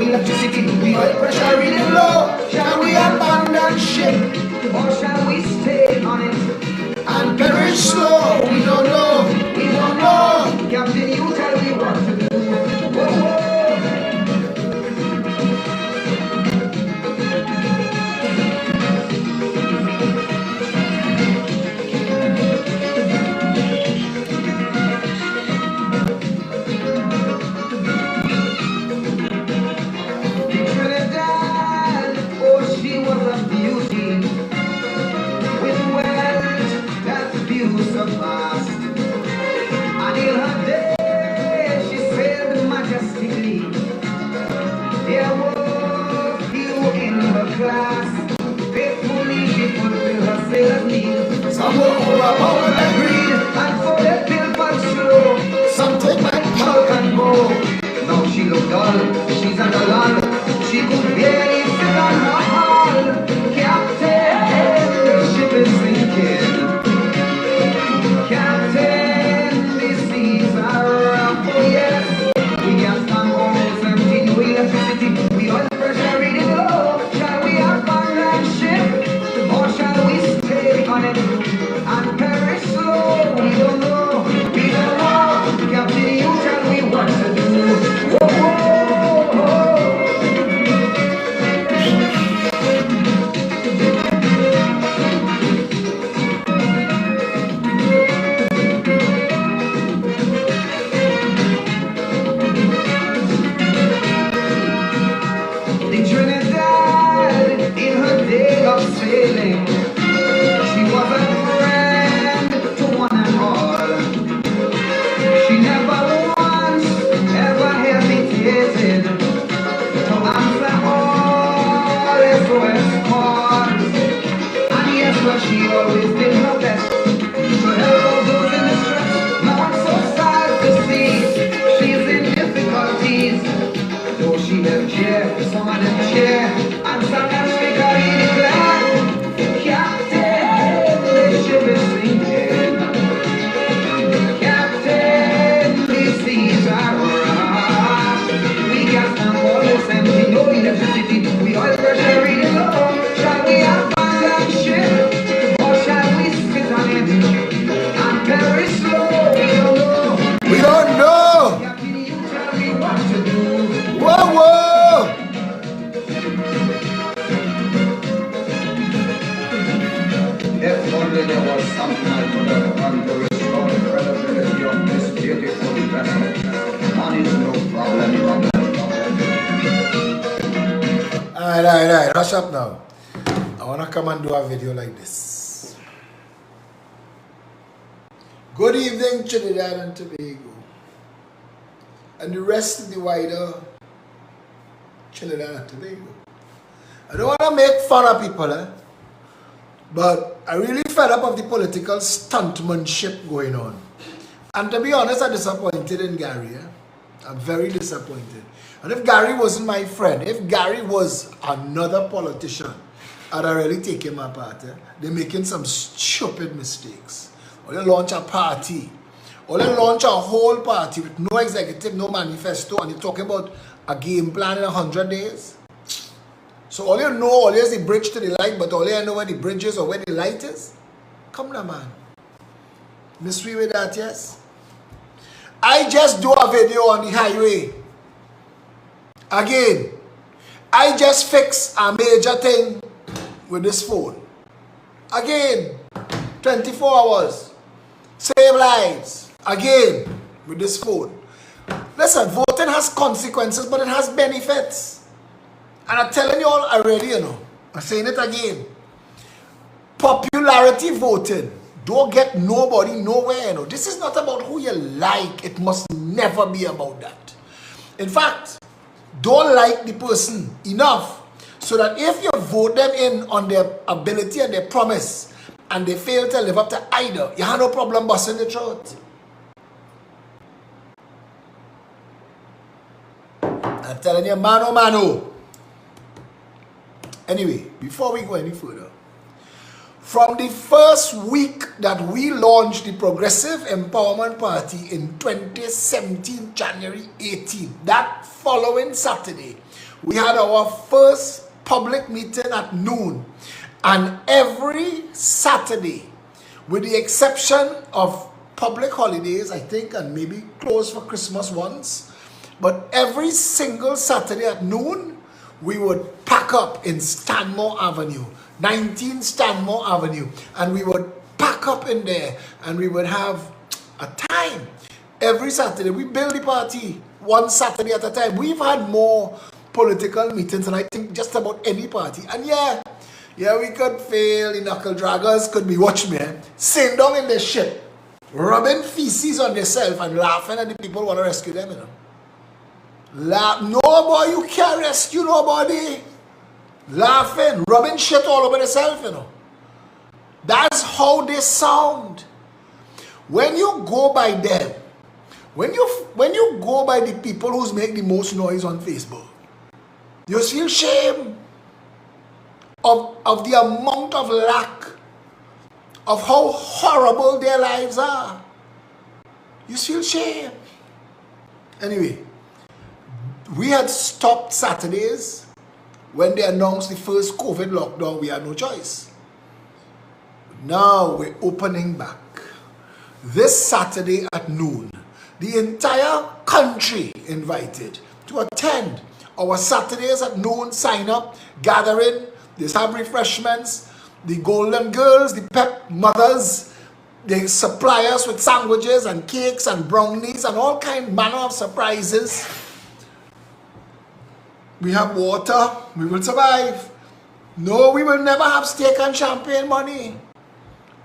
electricity, the oil pressure really low. Shall we abandon ship, or shall we stay on it and perish slow? We don't know, we don't know. Captain, you tell me what to do. Whoa, whoa. Some will overpower their greed and for their pill but slow. Some take my milk and go. Now she look dull, she's at the lull. She could barely sit on her hull. Captain, the ship is sinking. Captain, the seas are rough. Oh yes, we can't stand almost empty. No electricity, we oil pressure reading low. Shall we abandon ship, or shall we stay on it and perish slow? We don't know, we don't know. Captain, you tell me what to do. Whoa, whoa, whoa. The Trinidad, in her day of sailing, she was a friend to one and all. She never once ever hesitated to answer all SOS calls. And yes, well, she always did her best to help all those in distress. Now I'm so sad to see she's in difficulties. Though she left chair, some of them chair, and sarcastically declared, Captain, the ship is sinking. Captain, the seas are rough. We can't stand almost empty, no electricity, we oil pressure reading low. Shall we abandon ship, or shall we sit on it and perish slow? We don't know. We don't know. Captain, you tell me what to do. Whoa, whoa! If only there was something I could have done to restore the credibility of this beautiful vessel. Money is no problem. Alright, hush up now. I wanna come and do a video like this. Good evening, Trinidad and Tobago, and the rest of the wider Trinidad and Tobago. I don't want to make fun of people, but I really fed up of the political stuntmanship going on. And to be honest, I'm disappointed in Gary. I'm very disappointed. And if Gary wasn't my friend, if Gary was another politician, I'd really take him apart. They're making some stupid mistakes. Or they launch a party, or they launch a whole party with no executive, no manifesto, and you're talking about a game plan in 100 days. So all you know, all is the bridge to the light, but all you know where the bridge is or where the light is? Come now, man. Mystery with that, yes? I just do a video on the highway. Again, I just fix a major thing with this phone. Again, 24 hours. Save lives. Again, with this phone. Listen, voting has consequences, but it has benefits. And I'm telling you all already, you know. I'm saying it again. Popularity voting. Don't get nobody nowhere, you know. This is not about who you like. It must never be about that. In fact, don't like the person enough so that if you vote them in on their ability and their promise, and they fail to live up to either, you have no problem busting the throat. I'm telling you, mano, mano. Anyway, before we go any further, from the first week that we launched the Progressive Empowerment Party in 2017, January 18, that following Saturday, we had our first public meeting at noon. And every Saturday, with the exception of public holidays, I think, and maybe closed for Christmas once, but every single Saturday at noon, we would pack up in Stanmore Avenue, 19 Stanmore Avenue, and we would pack up in there, and we would have a time every Saturday. We build the party one Saturday at a time. We've had more political meetings than I think just about any party. And yeah, we could fail. The knuckle draggers could be, watch me, sitting down in their ship, rubbing feces on themselves and laughing at the people who want to rescue them, you know. No boy, you can't rescue nobody. Laughing, rubbing shit all over themselves, you know. That's how they sound. When you go by them, when you go by the people who make the most noise on Facebook, you feel shame of the amount of lack, of how horrible their lives are. You feel shame. Anyway, we had stopped Saturdays when they announced the first COVID lockdown. We had no choice. Now we're opening back. This Saturday at noon, the entire country invited to attend our Saturdays at noon sign up gathering. They have refreshments. The Golden Girls, the Pep Mothers, they supply us with sandwiches and cakes and brownies and all manner of surprises. We have water. We will survive. No, we will never have steak and champagne money.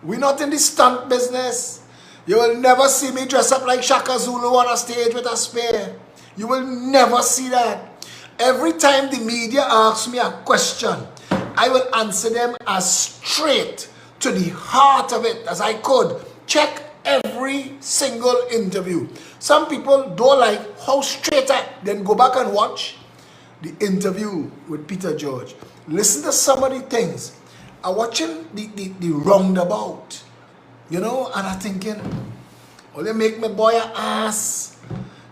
We're not in the stunt business. You will never see me dress up like Shaka Zulu on a stage with a spear. You will never see that. Every time the media asks me a question, I will answer them as straight to the heart of it as I could. Check every single interview. Some people don't like how straight then go back and watch the interview with Peter George. Listen to some of the things. I'm watching the roundabout, you know, and I'm thinking, oh, they make my boy an ass.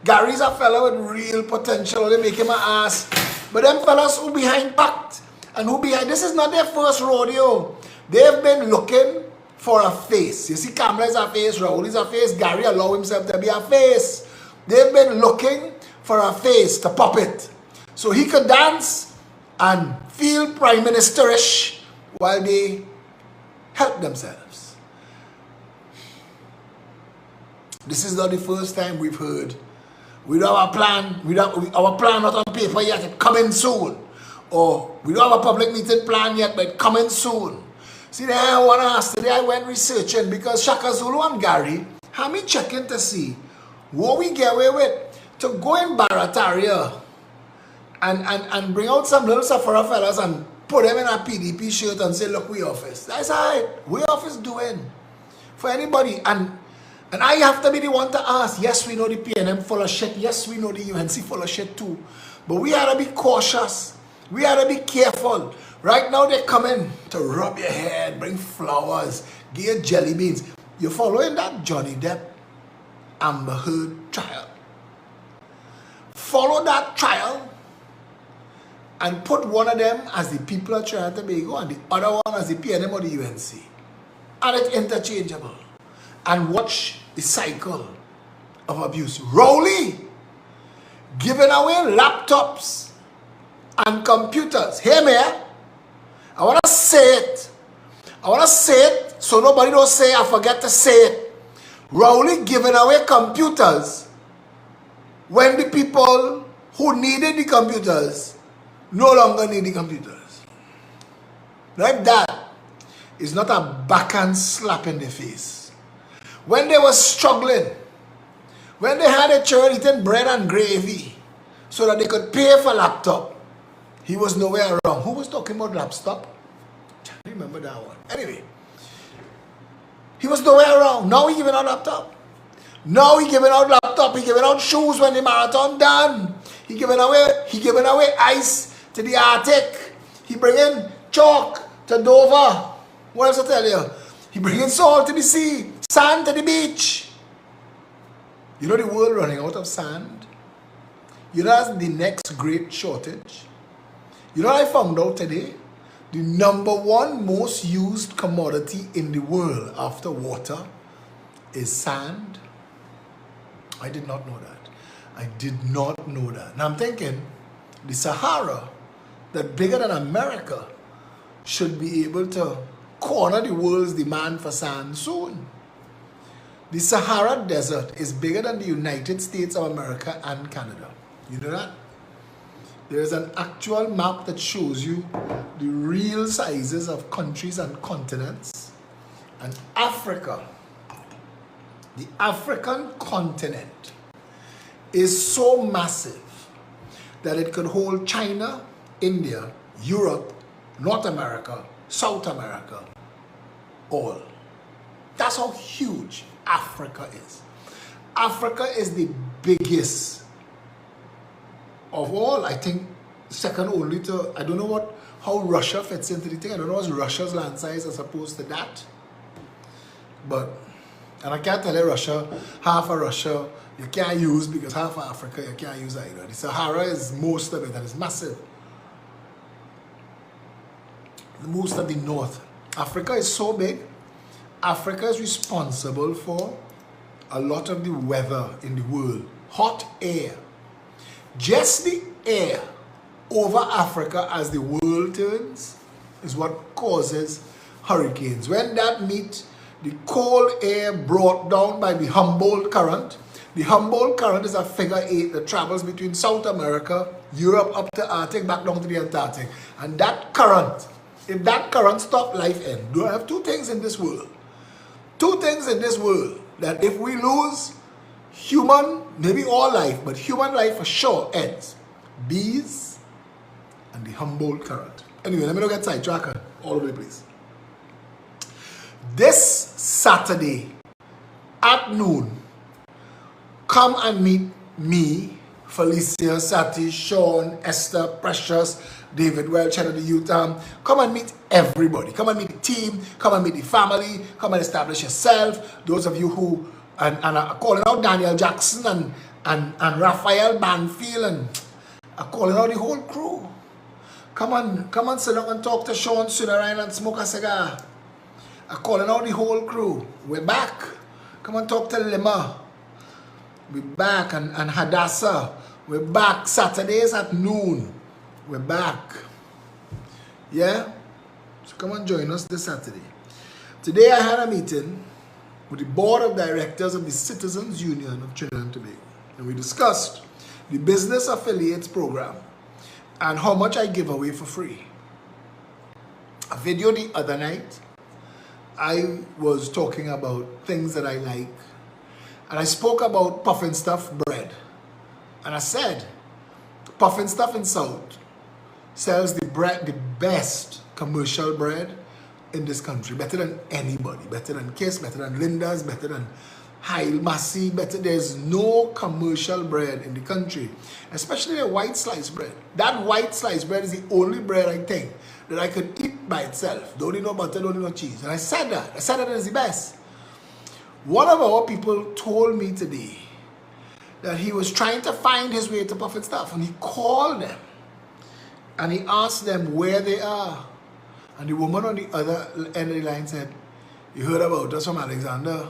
Gary's a fella with real potential. They make him an ass. But them fellas who behind packed and who behind, this is not their first rodeo. They've been looking for a face. You see, Kamala is a face, Raul is a face, Gary allow himself to be a face. They've been looking for a face to pop it, so he could dance and feel prime ministerish while they help themselves. This is not the first time we've heard. We don't have a plan. Our plan not on paper yet. It's coming soon. Or we don't have a public meeting plan yet, but it's coming soon. See, then I want to ask today, I went researching because Shaka Zulu and Gary had me checking to see what we get away with to go in Barataria and bring out some little Safara fellas and put them in a PDP shirt and say, look, we office. That's all right. We office doing for anybody. And I have to be the one to ask. Yes, we know the PNM full of shit. Yes, we know the UNC full of shit too. But we had to be cautious. We had to be careful. Right now they're coming to rub your head, bring flowers, give you jelly beans. You're following that Johnny Depp Amber Heard trial. Follow that trial and put one of them as the people of Trinidad and Tobago and the other one as the PNM or the UNC. And it's interchangeable. And watch the cycle of abuse. Rowley giving away laptops and computers. Hear me, I want to say it. I want to say it so nobody don't say I forget to say it. Rowley giving away computers when the people who needed the computers no longer need the computers. Like that is not a backhand slap in the face. When they were struggling, when they had a child eating bread and gravy so that they could pay for laptop, he was nowhere around. Who was talking about laptop? I remember that one. Anyway, he was nowhere around. Now he giving out laptop. Now he giving out laptop. He giving out shoes when the marathon done. He giving away ice to the Arctic. He bringing chalk to Dover. What else I tell you? He bringing salt to the sea, sand to the beach. You know the world running out of sand? You know that's the next great shortage? You know what I found out today? The #1 most used commodity in the world after water is sand. I did not know that. I did not know that. Now I'm thinking the Sahara, that bigger than America, should be able to corner the world's demand for sand soon. The Sahara Desert is bigger than the United States of America and Canada. You know that? There is an actual map that shows you the real sizes of countries and continents. And Africa, the African continent, is so massive that it could hold China, India, Europe, North America, South America, all. That's how huge Africa is. Africa is the biggest of all, I think, second only to, I don't know how Russia fits into the thing. I don't know what's Russia's land size as opposed to that. But, and I can't tell you Russia, half of Russia you can't use because half of Africa you can't use either. The Sahara is most of it and it's massive. Most of the north. Africa is so big. Africa is responsible for a lot of the weather in the world. Hot air. Just the air over Africa as the world turns is what causes hurricanes. When that meets the cold air brought down by the Humboldt current. The Humboldt current is a figure 8 that travels between South America, Europe up to Arctic, back down to the Antarctic. And that current, if that current stops, life ends. Do I have two things in this world? Two things in this world that if we lose, human, maybe all life, but human life for sure ends. Bees and the Humboldt current. Anyway, let me not get sidetracked all over the place. This Saturday at noon, come and meet me, Felicia, Sati, Sean, Esther, Precious, David Welch, head of the youth. Come and meet everybody. Come and meet the team. Come and meet the family. Come and establish yourself. Those of you who, and calling out Daniel Jackson and Raphael Banfield and calling out the whole crew. Come and sit down and talk to Sean Sunarayan and smoke a cigar. Calling out the whole crew. We're back. Come and talk to Lima. We're back. And Hadassah. We're back Saturdays at noon. We're back. Yeah? So come and join us this Saturday. Today I had a meeting with the board of directors of the Citizens Union of Trinidad and Tobago. And we discussed the business affiliates program and how much I give away for free. A video the other night, I was talking about things that I like. And I spoke about Puffin Stuff bread. And I said, Puffin Stuff in South sells the best commercial bread in this country, better than anybody, better than Kiss, better than Linda's, better than Heil Massey, better. There's no commercial bread in the country, especially a white sliced bread. That white sliced bread is the only bread I think that I could eat by itself. Don't need no butter, don't need no cheese. And I said that it is the best. One of our people told me today that he was trying to find his way to Puffin Stuff, and he called them and he asked them where they are. And the woman on the other end of the line said, "You heard about us from Alexander?"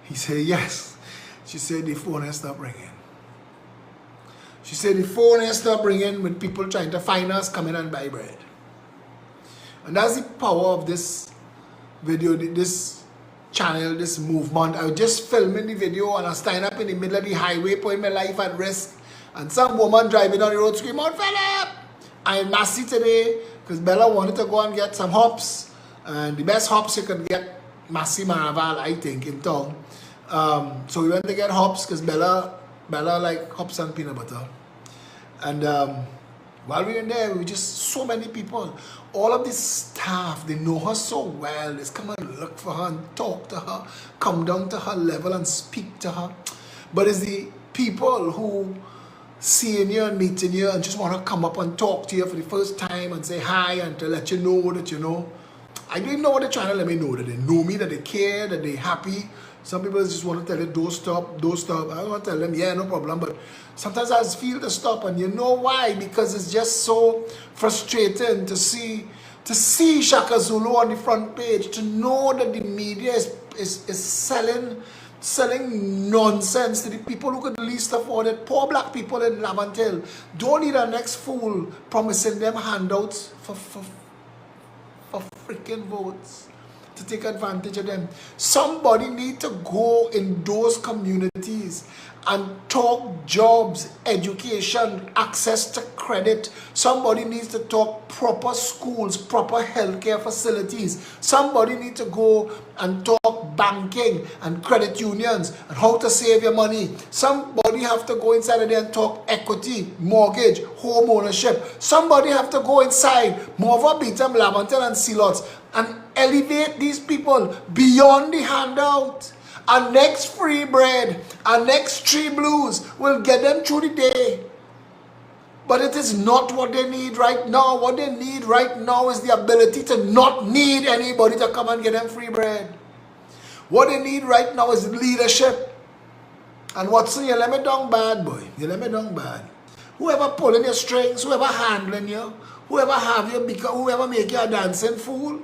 He said, "Yes." She said, "The phone has stopped ringing." She said, "The phone has stopped ringing with people trying to find us, come in and buy bread." And that's the power of this video, this channel, this movement. I was just filming the video and I was standing up in the middle of the highway, putting my life at risk. And some woman driving down the road screaming out, "Phillip!" I'm Massey today because Bella wanted to go and get some hops. And the best hops you can get, Massey Maraval, I think, in town. So we went to get hops because Bella like hops and peanut butter. And while we were in there, we were just so many people. All of this staff, they know her so well. They come and look for her and talk to her, come down to her level and speak to her. But it's the people who seeing you and meeting you and just want to come up and talk to you for the first time and say hi and to let you know that you know. I didn't know what they're trying to let me know, that they know me, that they care, that they're happy Some people just want to tell you, don't stop, don't stop. I want to tell them, yeah, no problem. But sometimes I just feel to stop. And you know why? Because it's just so frustrating to see Shaka Zulu on the front page, to know that the media is selling nonsense to the people who could least afford it. Poor black people in Laventille don't need a next fool promising them handouts for freaking votes to take advantage of them. Somebody need to go in those communities and talk jobs, education, access to credit. Somebody needs to talk proper schools, proper healthcare facilities. Somebody needs to go and talk banking and credit unions and how to save your money. Somebody have to go inside of there and talk equity, mortgage, home ownership. Somebody have to go inside Morva, Beetham, Laventille and Sealots and elevate these people beyond the handout. Our next free bread, our next tree blues will get them through the day. But it is not what they need right now. What they need right now is the ability to not need anybody to come and get them free bread. What they need right now is leadership. And Watson, you let me down bad, boy. You let me down bad. Whoever pulling your strings, whoever handling you, whoever have you, whoever make you a dancing fool,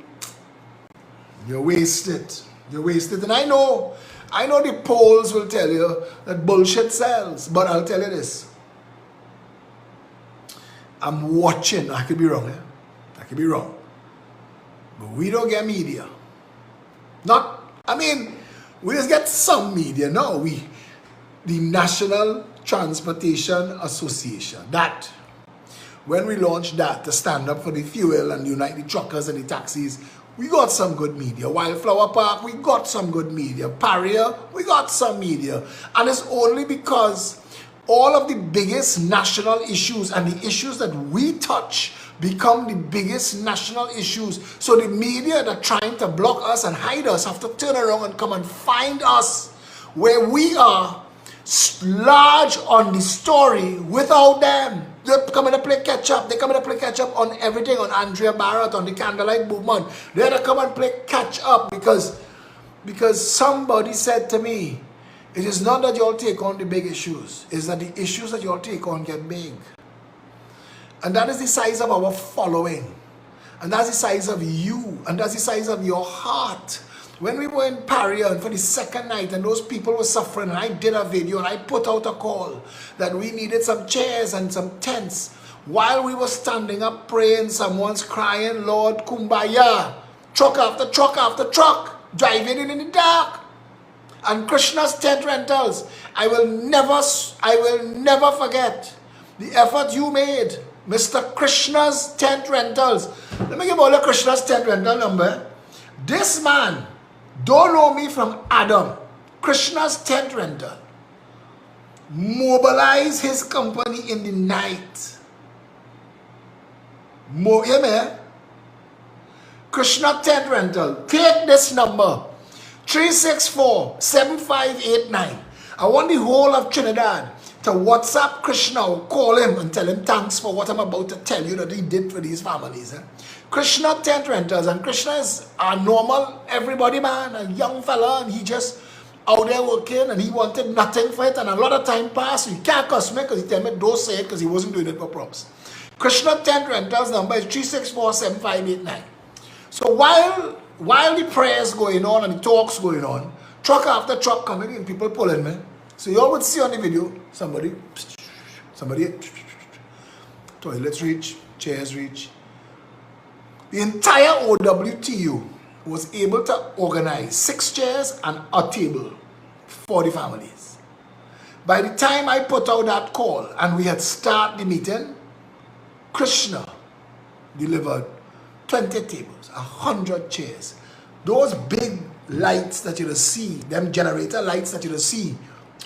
you're wasted. You're wasted. And I know the polls will tell you that bullshit sells. But I'll tell you this. I'm watching. I could be wrong. I could be wrong. But we don't get media. We just get some media. No, the National Transportation Association. That, when we launched that to stand up for the fuel and unite the truckers and the taxis, we got some good media. Wildflower Park, we got some good media. Paria, we got some media. And it's only because all of the biggest national issues and the issues that we touch become the biggest national issues. So the media that are trying to block us and hide us have to turn around and come and find us where we are large on the story without them. They're coming to play catch up. They're coming to play catch up on everything, on Andrea Barrett, on the Candlelight Movement. They're to come and play catch up because somebody said to me, it is not that you all take on the big issues. It's that the issues that you all take on get big. And that is the size of our following. And that's the size of you. And that's the size of your heart. When we were in Paria for the second night and those people were suffering, and I did a video and I put out a call that we needed some chairs and some tents. While we were standing up praying, someone's crying, Lord, Kumbaya. Truck after truck after truck, driving in the dark. And Krishna's tent rentals. I will never forget the effort you made, Mr. Krishna's tent rentals. Let me give all the Krishna's tent rental number. This man don't know me from Adam. Krishna's tent rental. Mobilize his company in the night. Krishna tent rental. Take this number. 364-7589. I want the whole of Trinidad to WhatsApp Krishna or call him and tell him thanks for what I'm about to tell you that he did for these families. Krishna tent rentals, and Krishna is a normal everybody man, a young fella, and he just out there working and he wanted nothing for it, and a lot of time passed. He can't cuss me because he tell me don't say it because he wasn't doing it for props. Krishna tent rentals number is 364-7589. So while the prayers going on and the talks going on, truck after truck coming in, people pulling me. So you all would see on the video, somebody, toilets reach, chairs reach. The entire OWTU was able to organize 6 chairs and a table for the families. By the time I put out that call and we had started the meeting, Krishna delivered 20 tables, 100 chairs. Those big lights that you'll see, them generator lights that you'll see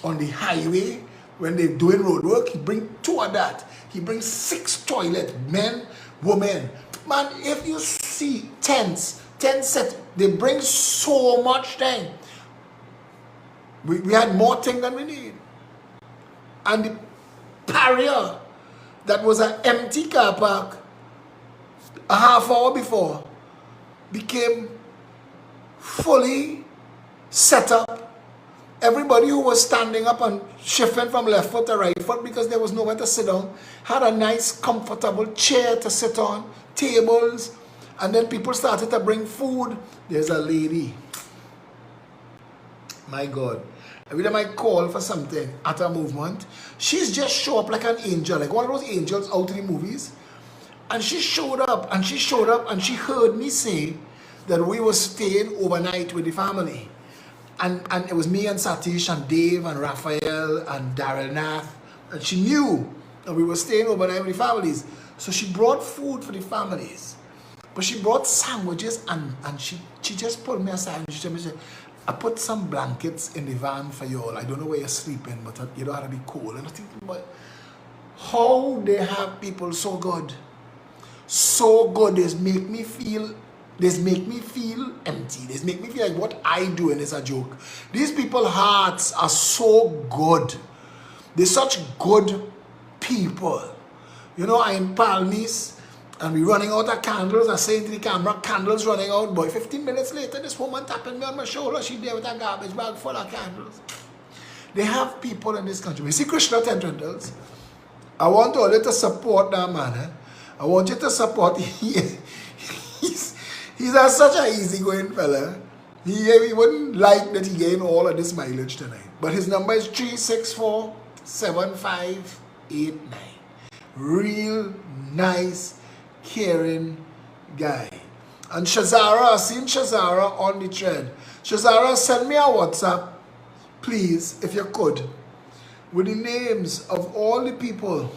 on the highway when they're doing road work, he brings 2 of that. He brings 6 toilets, men, women. Man, if you see tents, 10 sets, they bring so much thing. We had more thing than we need. And the Paria, that was an empty car park a half hour before, became fully set up Everybody who was standing up and shifting from left foot to right foot because there was nowhere to sit down had a nice comfortable chair to sit on, tables, and then people started to bring food. There's a lady, my God, every time I call for something at a movement, she's just show up like an angel, like one of those angels out in the movies. And she showed up and she heard me say that we were staying overnight with the family. And it was me and Satish and Dave and Raphael and Daryl Nath. And she knew that we were staying overnight with the families. So she brought food for the families. But she brought sandwiches and she just pulled me aside and she told me, I put some blankets in the van for you all. I don't know where you're sleeping, but you don't have to be cold. And I think, but how they have people so good. So good. They make me feel empty. They make me feel like what I do and it's a joke. These people's hearts are so good. They're such good people. You know, I'm in Palmis and we're running out of candles. I say to the camera, candles running out. Boy, 15 minutes later, this woman tapping me on my shoulder. She's there with a garbage bag full of candles. They have people in this country. You see Krishna Tent Rentals? I want all you to support that man. Eh? I want you to support him. He's such an easygoing fella. He wouldn't like that he gained all of this mileage tonight. But his number is 364-7589. Real nice, caring guy. And Shazara, I've seen Shazara on the thread. Shazara, send me a WhatsApp, please, if you could, with the names of all the people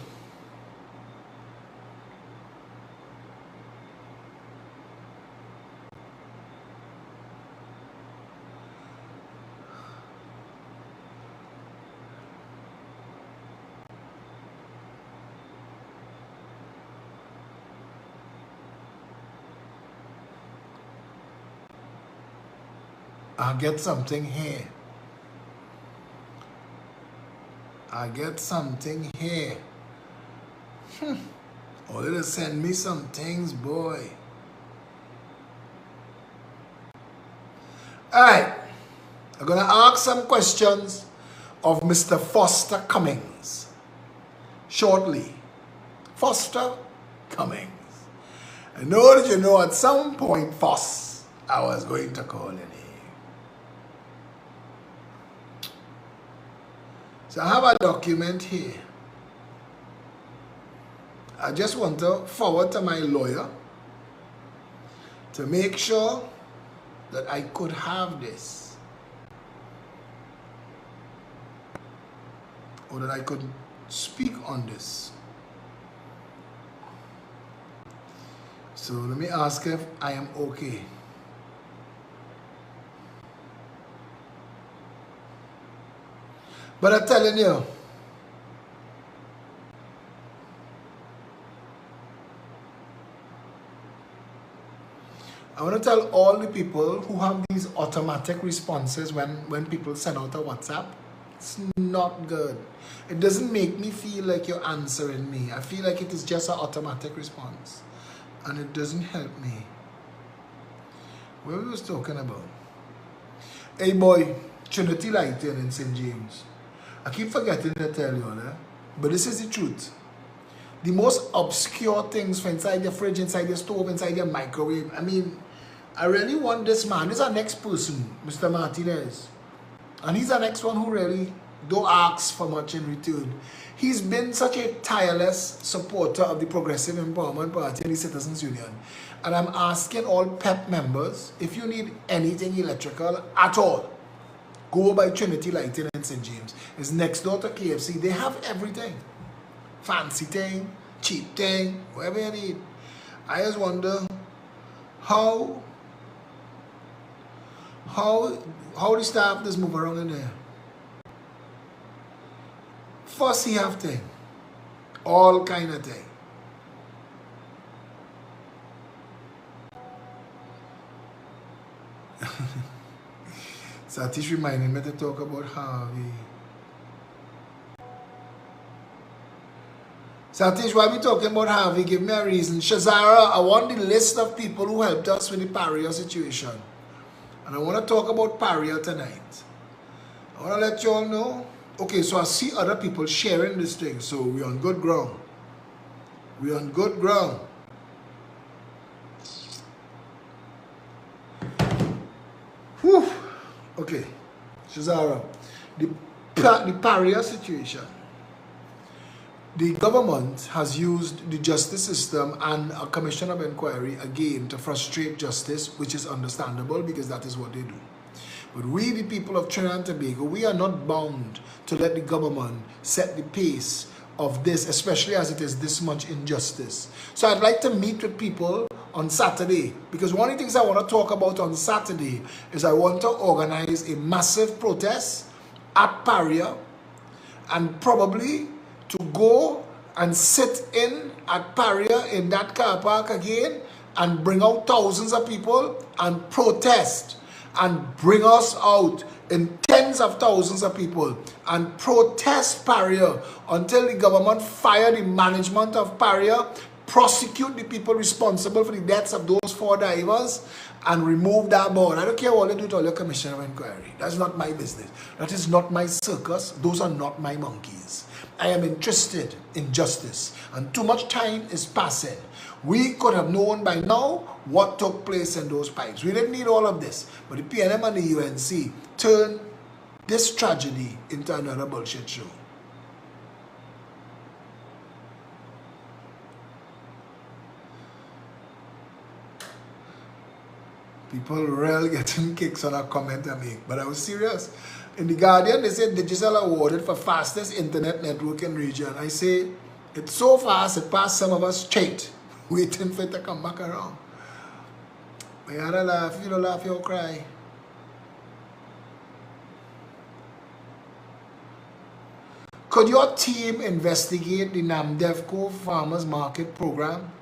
I'll get something here. I get something here. Oh, they'll send me some things, boy. Alright. I'm going to ask some questions of Mr. Foster Cummings shortly. Foster Cummings. I know that you know at some point, Foss, I was going to call your name. So I have a document here. I just want to forward to my lawyer to make sure that I could have this, or that I could speak on this. So let me ask if I am okay. But I'm telling you, I want to tell all the people who have these automatic responses when people send out a WhatsApp, it's not good. It doesn't make me feel like you're answering me. I feel like it is just an automatic response. And it doesn't help me. What we was talking about? Hey boy, Trinity Lighting in St. James. I keep forgetting to tell you, but this is the truth. The most obscure things for inside your fridge, inside your stove, inside your microwave. I mean, I really want this man. This is our next person, Mr. Martinez. And he's the next one who really don't ask for much in return. He's been such a tireless supporter of the Progressive Empowerment Party and the Citizens Union. And I'm asking all PEP members, if you need anything electrical at all, go by Trinity Lighting in St. James. It's next door to KFC. They have everything. Fancy thing, cheap thing, whatever you need. I just wonder how the staff just move around in there. Fussy have thing. All kind of thing. Satish reminded me to talk about Harvey. Satish, why are we talking about Harvey? Give me a reason. Shazara, I want the list of people who helped us with the Paria situation. And I want to talk about Paria tonight. I want to let you all know. Okay, so I see other people sharing this thing, so we're on good ground. We're on good ground. Whew. Okay, Shazara, the pariah situation. The government has used the justice system and a commission of inquiry again to frustrate justice, which is understandable because that is what they do. But we, the people of Trinidad and Tobago, we are not bound to let the government set the pace of this, especially as it is this much injustice. So I'd like to meet with people on Saturday, because one of the things I want to talk about on Saturday is I want to organize a massive protest at Paria, and probably to go and sit in at Paria in that car park again and bring out thousands of people and protest and bring us out in tens of thousands of people and protest Paria until the government fire the management of Paria, prosecute the people responsible for the deaths of those 4 divers, and remove that board. I don't care what they do to all your commission of inquiry. That's not my business. That is not my circus. Those are not my monkeys. I am interested in justice, and too much time is passing. We could have known by now what took place in those pipes. We didn't need all of this, but the PNM and the UNC turned this tragedy into another bullshit show. People really getting kicks on a comment I make, but I was serious. In The Guardian, they said Digital awarded for fastest internet network in region. I say, it's so fast, it passed some of us straight, waiting for it to come back around. But you gotta laugh. If you don't laugh, you'll cry. Could your team investigate the Namdevco Farmers Market program?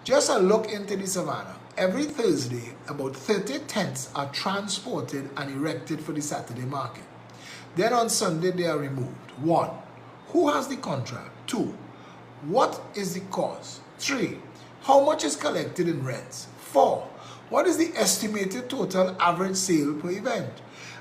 Just a look into the savannah. Every Thursday, about 30 tents are transported and erected for the Saturday market. Then on Sunday, they are removed. 1. Who has the contract? 2. What is the cost? 3. How much is collected in rents? 4. What is the estimated total average sale per event?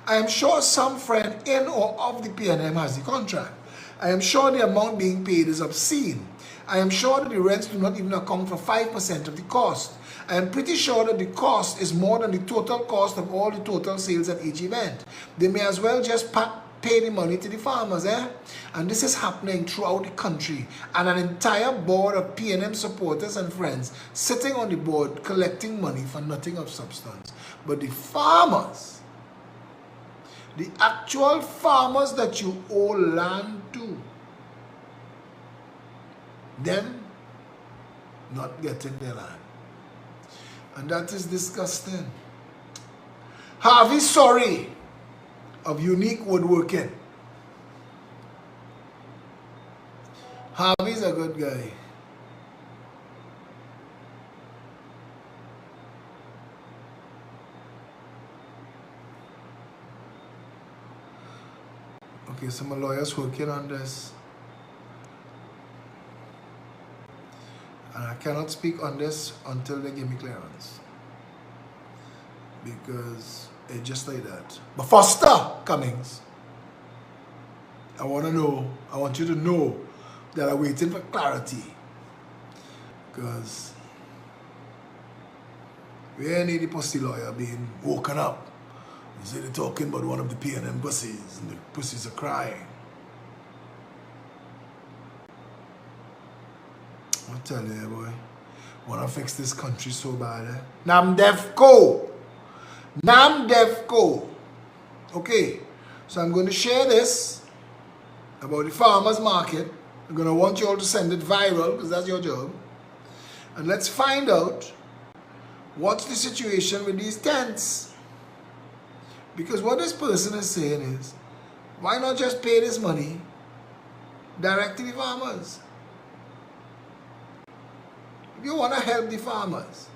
I am sure some friend in or of the PNM has the contract. I am sure the amount being paid is obscene. I am sure that the rents do not even account for 5% of the cost. I am pretty sure that the cost is more than the total cost of all the total sales at each event. They may as well just pay the money to the farmers, eh? And this is happening throughout the country. And an entire board of PNM supporters and friends sitting on the board collecting money for nothing of substance. But the farmers, the actual farmers that you owe land to, them not getting their land. And that is disgusting. Harvey Sorry of Unique Woodworking. Harvey's a good guy. Okay, so my lawyer's working on this. And I cannot speak on this until they give me clearance. Because it's just like that. But Foster Cummings, I want you to know that I'm waiting for clarity. Because we ain't need the pussy lawyer being woken up. You see, they're talking about one of the PNM pussies, and the pussies are crying. I'll tell you, boy. Want to fix this country so bad, eh? Namdevco. Namdevco. Okay. So I'm going to share this about the farmers market. I'm going to want you all to send it viral because that's your job. And let's find out what's the situation with these tents. Because what this person is saying is, why not just pay this money direct to the farmers? If you want to help the farmers,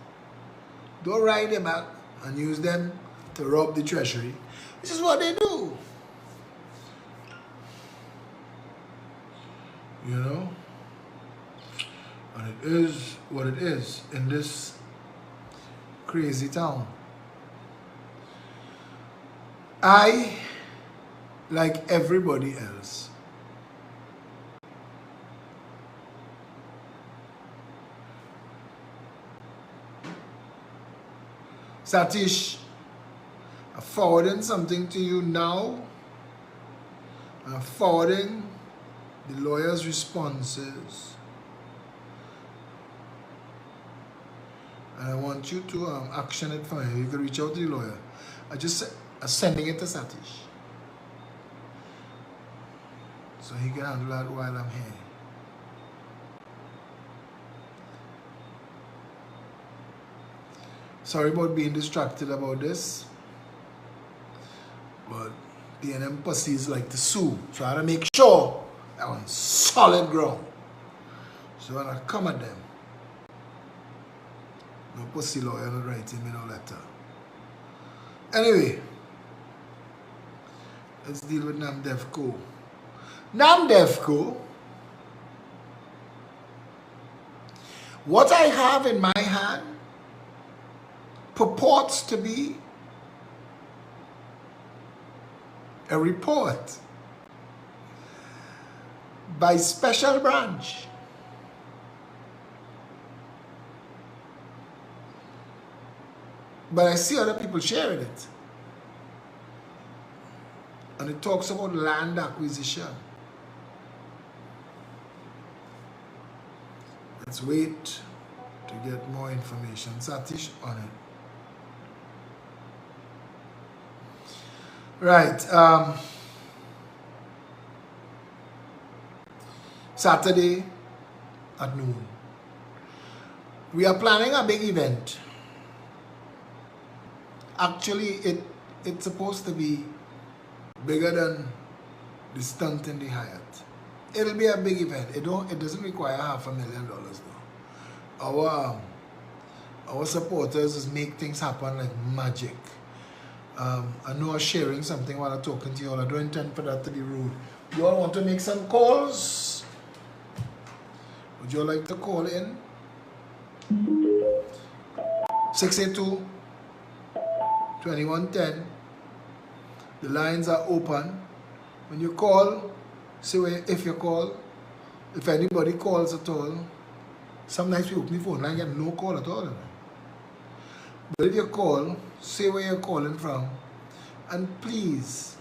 don't ride them back and use them to rob the treasury. This is what they do. You know? And it is what it is in this crazy town. I like everybody else. Satish, I'm forwarding something to you now. I'm forwarding the lawyer's responses. And I want you to action it for me. You can reach out to the lawyer. I'm sending it to Satish, so he can handle that while I'm here. Sorry about being distracted about this, but D&M pussies like to sue, so I gotta make sure I'm on solid ground. So when I come at them, no pussy lawyer not writing me no letter. Anyway, let's deal with Namdevco. Namdevco, what I have in my hand purports to be a report by special branch but I see other people sharing it, and it talks about land acquisition. Let's wait to get more information. Satish on it. Right. Saturday at noon. We are planning a big event. Actually, it's supposed to be bigger than the stunt in the Hyatt. It'll be a big event. It doesn't require $500,000 though. Our supporters just make things happen like magic. I know I'm sharing something while I'm talking to you all. I don't intend for that to be rude. You all want to make some calls? Would you all like to call in? 682-2110. The lines are open. When you call, say if you call. If anybody calls at all, sometimes we open the phone line and get no call at all. But if you call, say where you're calling from. And please,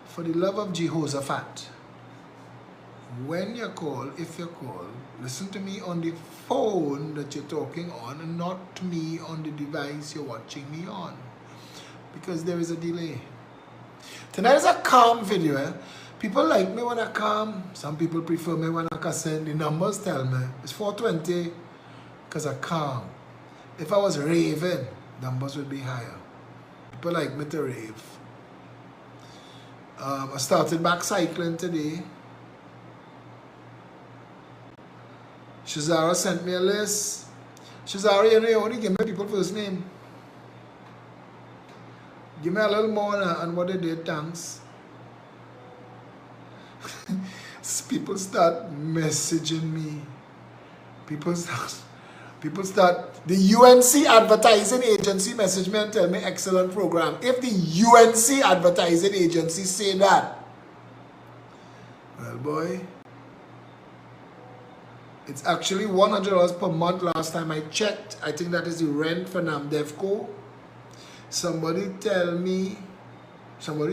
for the love of Jehoshaphat, when you call, if you call, listen to me on the phone that you're talking on and not to me on the device you're watching me on, because there is a delay. Tonight is a calm video. Eh? People like me when I calm. Some people prefer me when I cuss. The numbers tell me it's 420 because I calm. If I was raving, numbers would be higher. People like me to rave. I started back cycling today. Shazara sent me a list. Shazara, you only give me people's first name. Give me a little more on what they did, thanks. People start messaging me. People start, the UNC advertising agency message me and tell me excellent program. If the UNC advertising agency say that, well boy, it's actually $100 per month last time I checked. I think that is the rent for Namdevco. Somebody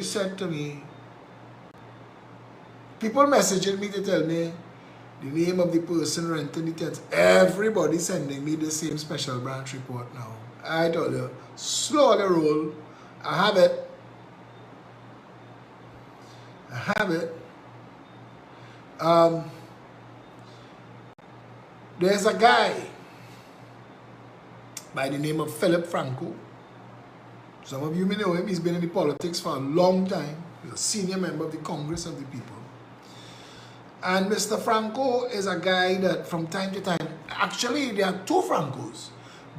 said to me, people messaging me to tell me the name of the person renting the tent. Everybody sending me the same special branch report now. I told you, slowly roll. I have it. There's a guy by the name of Phillip Franco. Some of you may know him. He's been in the politics for a long time. He's a senior member of the Congress of the People. And Mr. Franco is a guy that from time to time, actually there are two Francos,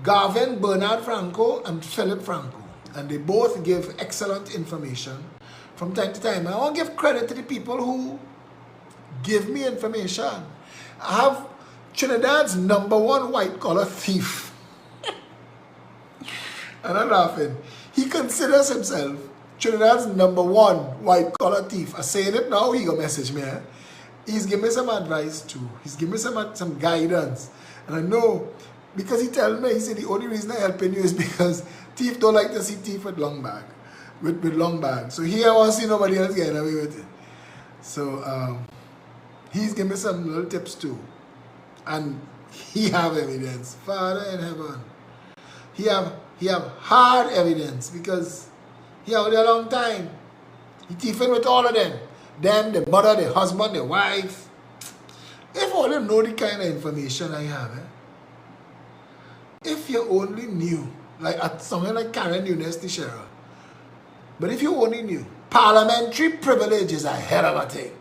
Garvin Bernard Franco and Phillip Franco. And they both give excellent information from time to time. I want to give credit to the people who give me information. I have Trinidad's #1 white-collar thief. And I'm laughing. He considers himself Trinidad's #1 white collar thief. I saying it now, he gonna message me. Eh? He's giving me some advice too. He's giving me some guidance. And I know, because he told me, he said the only reason I'm helping you is because thief don't like to see thief with long bag. With long bag. So here I want to see nobody else getting away with it. So he's giving me some little tips too. And he have evidence. Father in heaven. He have hard evidence because he out there a long time. He thieving with all of them. Them, the mother, the husband, the wife. If all you know the kind of information I have, if you only knew, like at somewhere like Karen Eunice Teixeira, but if you only knew, parliamentary privilege is a hell of a thing.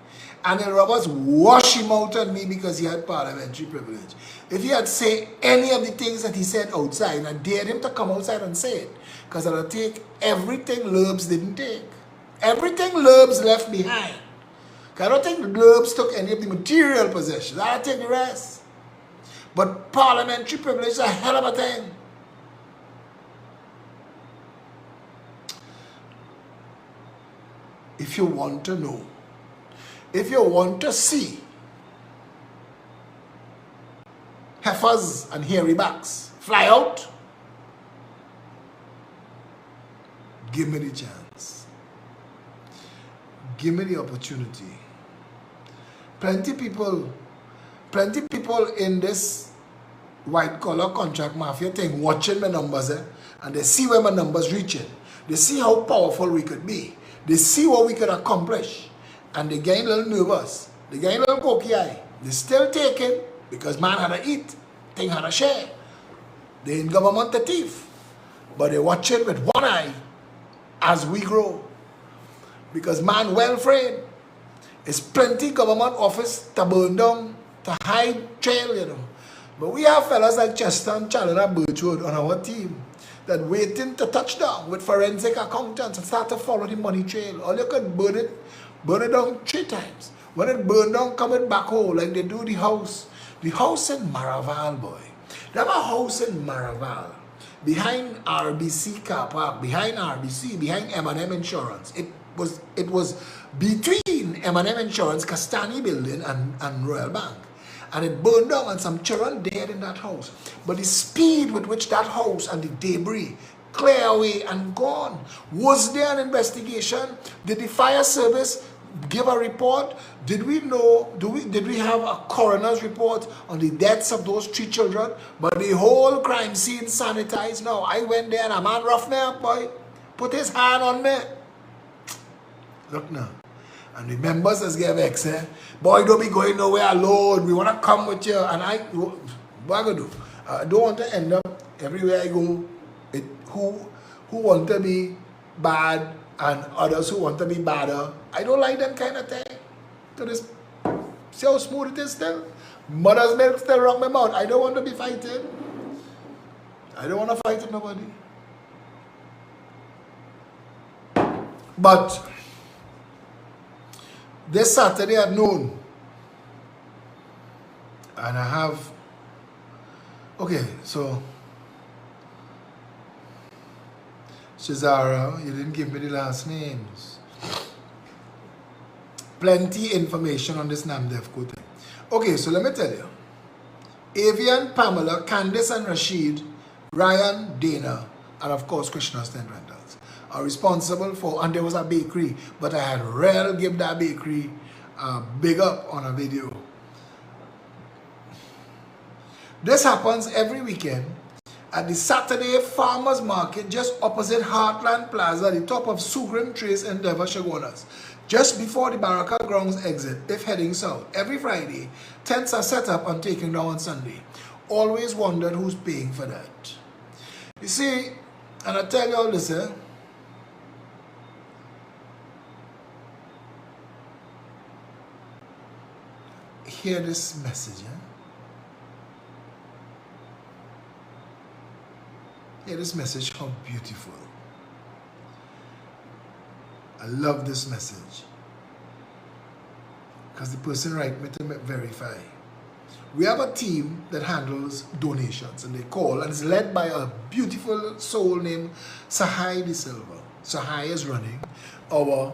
And the robbers wash him out on me because he had parliamentary privilege. If he had said any of the things that he said outside, I dared him to come outside and say it. Because I'll take everything Lurbs didn't take. Everything Lurbs left behind. I don't think the Lurbs took any of the material possessions. I'll take the rest. But parliamentary privilege is a hell of a thing. If you want to know, if you want to see heifers and hairy backs fly out, give me the chance. Give me the opportunity. Plenty people in this white collar contract mafia thing watching my numbers, and they see where my numbers reaching. They see how powerful we could be. They see what we could accomplish. And they get a little nervous. They get a little cocky eye. They still take it because man had to eat. Thing had to share. They in government the thief. But they watch it with one eye as we grow. Because man well afraid. It's plenty government office to burn down, to hide trail, you know. But we have fellas like Chester and Challoner Birchwood on our team that waiting to touch down with forensic accountants and start to follow the money trail. All you could burn it down 3 times. When it burned down, come it back home like they do the house. The house in Maraval, boy. They have a house in Maraval. Behind RBC car park, behind RBC, behind M&M Insurance. It was between M&M Insurance, Castani Building and Royal Bank. And it burned down and some children dead in that house. But the speed with which that house and the debris clear away and gone. Was there an investigation? Did the fire service give a report? Did we know, did we have a coroner's report on the deaths of those 3 children? But the whole crime scene sanitized now. I went there and a man roughed me up, boy. Put his hand on me. Look now. And the members as get vexed, boy, don't be going nowhere alone. We want to come with you. And what I going to do? I don't want to end up everywhere I go. Who want to be bad and others who want to be badder. I don't like them kind of thing. To this, see how smooth it is still? Mother's milk still rock my mouth. I don't want to be fighting. I don't want to fight with nobody. But this Saturday at noon, and I have, okay, so Shazara, you didn't give me the last names. Plenty information on this Namdevco thing. Okay, so let me tell you. Avian, Pamela, Candice and Rashid, Ryan, Dana, and of course Krishna's Tent Rentals are responsible for, and there was a bakery, but I had rarely give that bakery big up on a video. This happens every weekend at the Saturday Farmers Market just opposite Heartland Plaza at the top of Sugrim Trace in Denver, Shagonas. Just before the Baraka Grounds exit, if heading south. Every Friday, tents are set up and taken down on Sunday. Always wondered who's paying for that. You see, and I tell you all this, hear this message, Hear this message, how beautiful. I love this message. Because the person write me to verify. We have a team that handles donations, and they call, and it's led by a beautiful soul named Sahai De Silva. Sahai is running our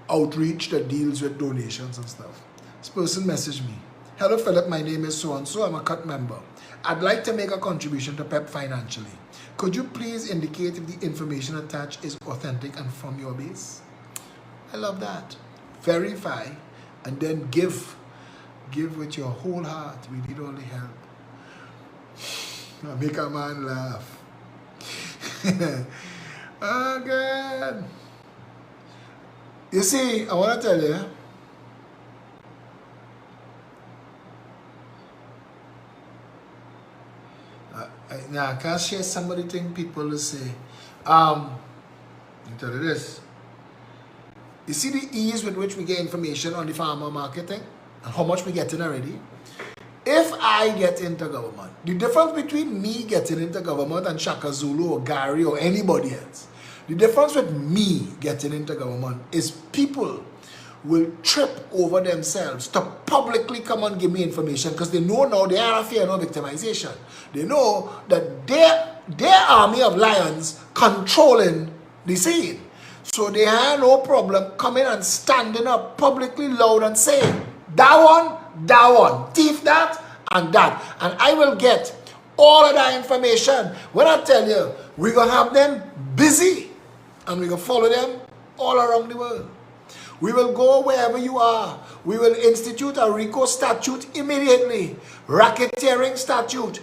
outreach that deals with donations and stuff. This person messaged me. Hello Philip, my name is so-and-so. I'm a CUT member. I'd like to make a contribution to PEP financially. Could you please indicate if the information attached is authentic and from your base? I love that. Verify and then give. Give with your whole heart. We need all the help. Make a man laugh. Oh God. You see, I want to tell you, now I can't share somebody think people will say, let me tell you this. You see the ease with which we get information on the farmer marketing and how much we get in already? If I get into government, the difference between me getting into government and Shaka Zulu or Gary or anybody else, the difference with me getting into government is people will trip over themselves to publicly come and give me information because they know now they are fear no victimization. They know that their army of lions controlling the scene. So they have no problem coming and standing up publicly loud and saying, that one, thief that, and that. And I will get all of that information. When I tell you, we're going to have them busy and we're going to follow them all around the world. We will go wherever you are. We will institute a RICO statute immediately. Racketeering statute.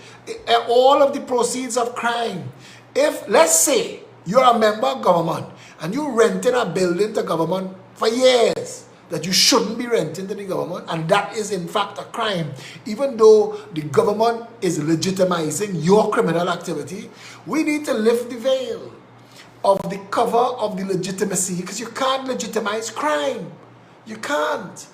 All of the proceeds of crime. If, let's say, you're a member of government and you're renting a building to government for years that you shouldn't be renting to the government, and that is in fact a crime, even though the government is legitimizing your criminal activity, we need to lift the veil of the cover of the legitimacy, because you can't legitimize crime. You can't.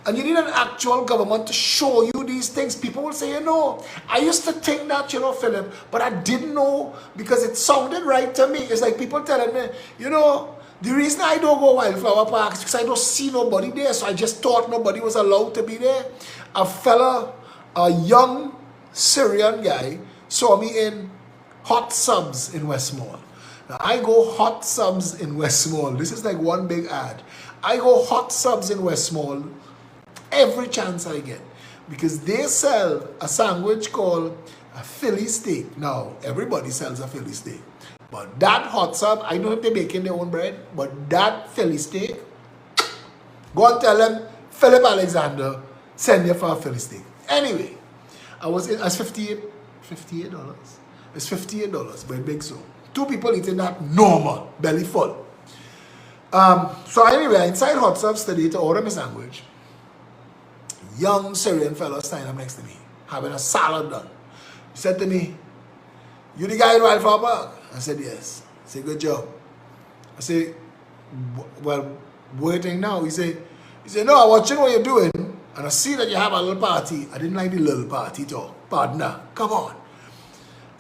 And you need an actual government to show you these things. People will say, you know, I used to think that, you know, Philip, but I didn't know because it sounded right to me. It's like people telling me, you know, the reason I don't go Wildflower Park is because I don't see nobody there. So I just thought nobody was allowed to be there. A young Syrian guy saw me in Hot Subs in Westmall. Now, I go Hot Subs in Westmall. This is like one big ad. I go Hot Subs in Westmall every chance I get because they sell a sandwich called a Philly steak. Now, everybody sells a Philly steak. But that Hot Sub, I don't know if they're making their own bread, but that Philly steak, go and tell them, Philip Alexander, send you for a Philly steak. Anyway, I was in, as $58. It's $58, but big so. Two people eating that normal, belly full. So anyway, inside Hot Subs today to order my sandwich. Young Syrian fellow standing up next to me, having a salad done. He said to me, you the guy in Wildflower Park? I said, yes. He said, good job. I said, well, waiting now. He said, no, I'm watching what you're doing, and I see that you have a little party. I didn't like the little party talk. Partner, come on.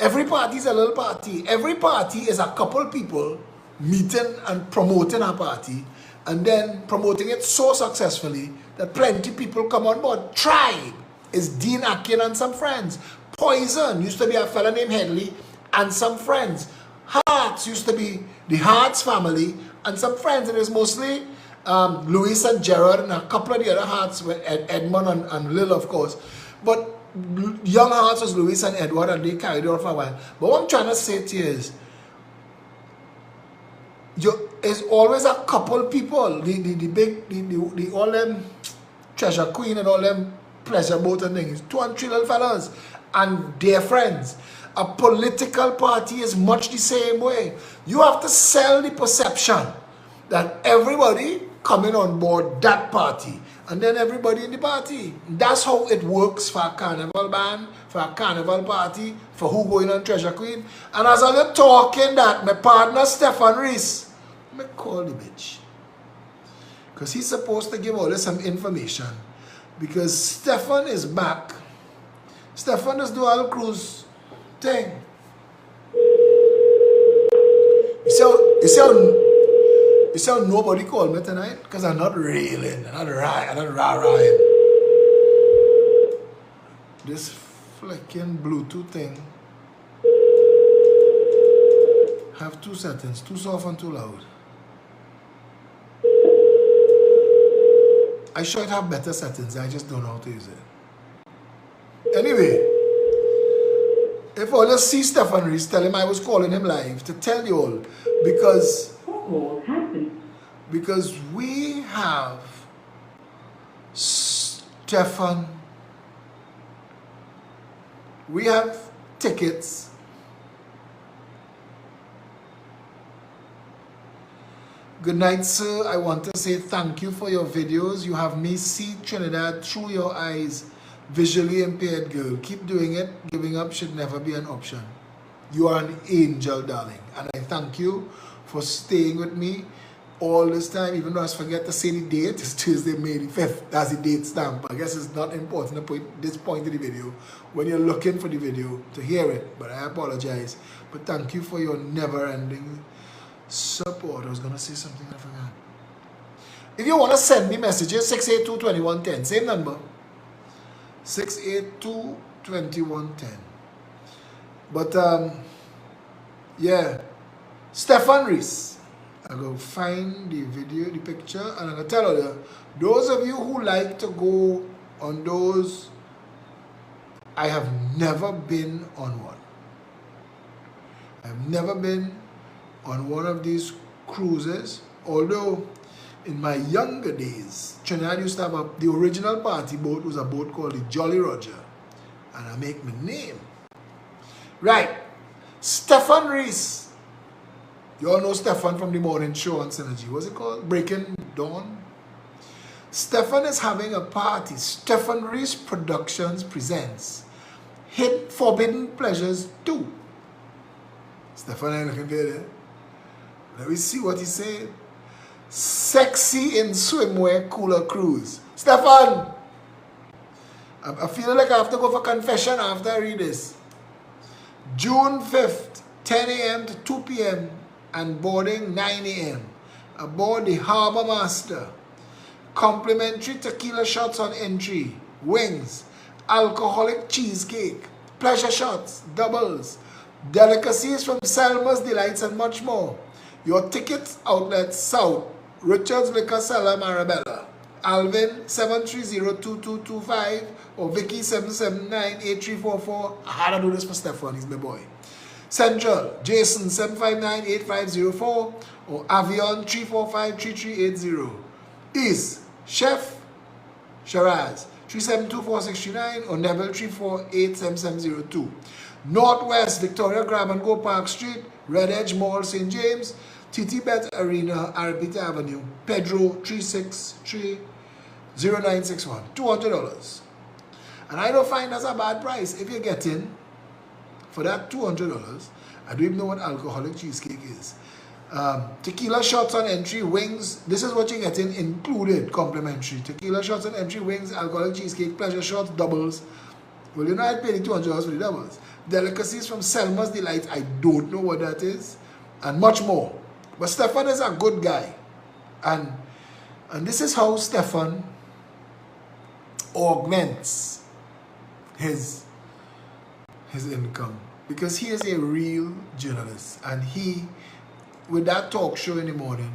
Every party is a little party. Every party is a couple people meeting and promoting a party, and then promoting it so successfully that plenty people come on board. Tribe is Dean Akin and some friends. Poison used to be a fella named Headley and some friends. Hearts used to be the Hearts family and some friends. It was mostly Louis and Gerard and a couple of the other Hearts, Edmund and Lil, of course. But young Hearts was Louis and Edward, and they carried it on for a while. But what I'm trying to say to you is, it's always a couple people, the all them Treasure Queen and all them Pleasure Boat and things, 2 and 3 little fellas and their friends. A political party is much the same way. You have to sell the perception that everybody coming on board that party, and then everybody in the party. That's how it works for a carnival band, for a carnival party, for who going on Treasure Queen. And as I was talking that, my partner Stefan Reese, I call the bitch, because he's supposed to give all this some information, because Stefan is back. Stefan does do all cruise thing. You see how nobody called me tonight? Because I'm not reeling, I'm not rah-rahing. This flicking Bluetooth thing have two settings, too soft and too loud. I sure it have better settings, I just don't know how to use it. Anyway, if all you see Stefan Reese, tell him I was calling him live to tell you all, because we have Stefan, we have tickets. Good night, sir. I want to say thank you for your videos. You have me see Trinidad through your eyes. Visually impaired girl. Keep doing it. Giving up should never be an option. You are an angel, darling. And I thank you for staying with me all this time, even though I forget to say the date. It's Tuesday, May the 5th. That's the date stamp. I guess it's not important to put this point in the video when you're looking for the video to hear it. But I apologize. But thank you for your never-ending support. I was going to say something I forgot. If you want to send me messages, 682-2110. Same number. 682-2110. But, yeah. Stefan Reese. I go find the video, the picture, and I'm going to tell you, those of you who like to go on those, I have never been on one. I've never been on one of these cruises, although in my younger days, Trinidad used to have the original party boat was a boat called the Jolly Roger, and I make my name. Right, Stefan Reese. You all know Stefan from the morning show on Synergy. What's it called? Breaking Dawn? Stefan is having a party. Stefan Reese Productions presents Hit Forbidden Pleasures 2. Stefan ain't looking good, eh? Let me see what he said. Sexy in swimwear cooler cruise. Stefan! I feel like I have to go for confession after I read this. June 5th, 10 a.m. to 2 p.m. and boarding 9 a.m. aboard the Harbor Master. Complimentary tequila shots on entry, wings, alcoholic cheesecake, pleasure shots, doubles, delicacies from Selma's Delights and much more. Your tickets outlet South, Richards Liquor Cellar, Marabella, Alvin 7302225 or Vicky 7798344. I had to do this for Stefan, he's my boy. Central, Jason 7598504 or Avion 3453380. East, Chef Shiraz 3724639 or Neville 3487702. Northwest, Victoria Grab and Go Park Street, Red Edge Mall, St. James, TT Bet Arena, Arapita Avenue, Pedro 3630961. $200. And I don't find that's a bad price if you're getting for that $200. I don't even know what alcoholic cheesecake is. Tequila shots on entry, wings. This is what you're getting included, complimentary. Tequila shots on entry, wings, alcoholic cheesecake, pleasure shots, doubles. Well, you know I paid the $200 for the doubles. Delicacies from Selma's Delight. I don't know what that is. And much more. But Stefan is a good guy. And this is how Stefan augments his income. Because he is a real journalist. And he, with that talk show in the morning,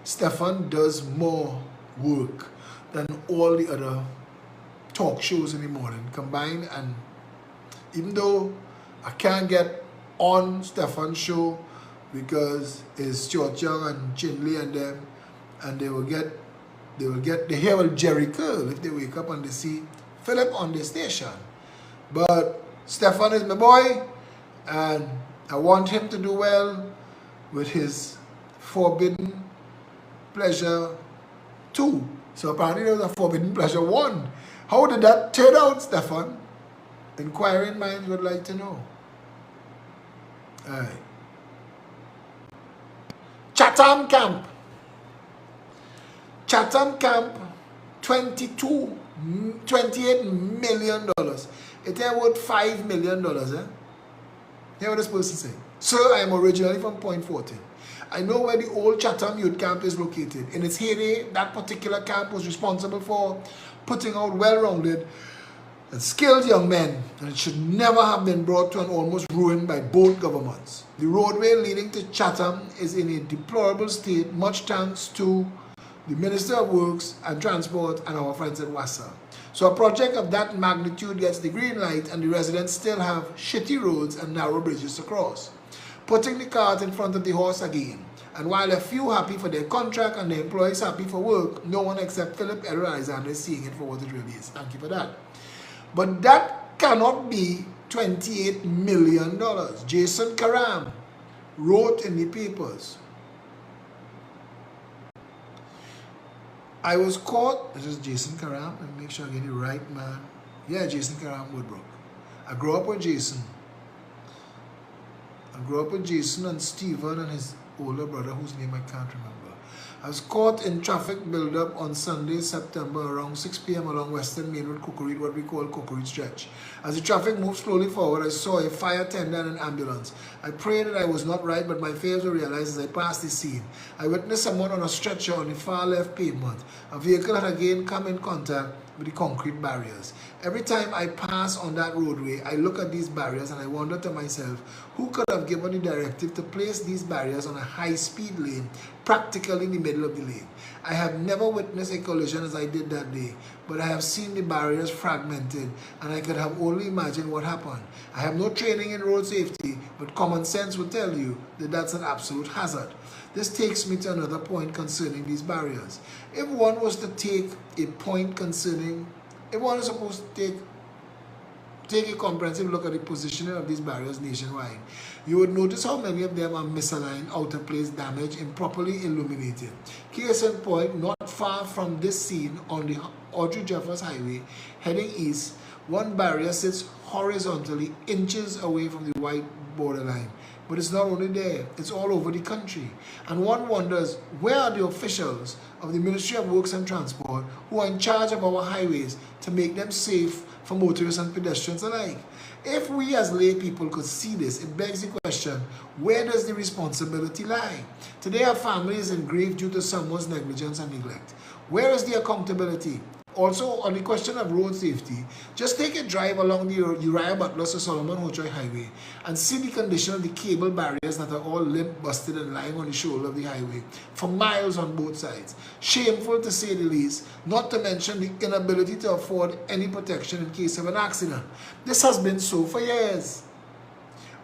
Stefan does more work than all the other talk shows in the morning combined. And even though I can't get on Stefan's show because it's George Young and Chinley and them, and they hear well Jerry Curl if they wake up and they see Phillip on the station. But Stefan is my boy, and I want him to do well with his Forbidden Pleasure 2. So apparently there was a Forbidden Pleasure 1. How did that turn out, Stefan? Inquiring minds would like to know. Alright. Chatham Camp. Chatham Camp, $28 million. It ain't worth $5 million, eh? Hear what this person saying. Sir, I am originally from Point 14. I know where the old Chatham Youth Camp is located. In its heyday, that particular camp was responsible for putting out well-rounded and skilled young men, and it should never have been brought to an almost ruin by both governments. The roadway leading to Chatham is in a deplorable state, much thanks to the Minister of Works and Transport and our friends at WASA. So a project of that magnitude gets the green light and the residents still have shitty roads and narrow bridges to cross. Putting the cart in front of the horse again. And while a few happy for their contract and the employees happy for work, no one except Phillip Alexander is seeing it for what it really is. Thank you for that. But that cannot be $28 million. Jason Karam wrote in the papers, I was caught, this is Jason Karam, let me make sure I get it right, man. Yeah, Jason Karam Woodbrook. I grew up with Jason. And Stephen and his older brother, whose name I can't remember. I was caught in traffic build-up on Sunday, September, around 6 p.m. along Western Main Road, Cocorit, what we call Cocorit Stretch. As the traffic moved slowly forward, I saw a fire tender and an ambulance. I prayed that I was not right, but my fears were realized as I passed the scene. I witnessed someone on a stretcher on the far left pavement. A vehicle had again come in contact with the concrete barriers. Every time I pass on that roadway, I look at these barriers and I wonder to myself, who could have given the directive to place these barriers on a high-speed lane, practically in the middle of the lane? I have never witnessed a collision as I did that day, but I have seen the barriers fragmented, and I could have only imagined what happened. I have no training in road safety, but common sense would tell you that that's an absolute hazard. This takes me to another point concerning these barriers. If one was to take a point concerning, if one is supposed to take a comprehensive look at the positioning of these barriers nationwide, you would notice how many of them are misaligned, out of place, damaged, improperly illuminated. Case in point, not far from this scene on the Audrey Jeffers Highway, heading east, one barrier sits horizontally inches away from the white borderline. But it's not only there, it's all over the country. And one wonders, where are the officials of the Ministry of Works and Transport who are in charge of our highways to make them safe for motorists and pedestrians alike? If we as lay people could see this, it begs the question, where does the responsibility lie? Today our family is in grief due to someone's negligence and neglect. Where is the accountability? Also, on the question of road safety, just take a drive along the Uriah Butler to Solomon Hochoy Highway and see the condition of the cable barriers that are all limp, busted, and lying on the shoulder of the highway for miles on both sides. Shameful to say the least, not to mention the inability to afford any protection in case of an accident. This has been so for years.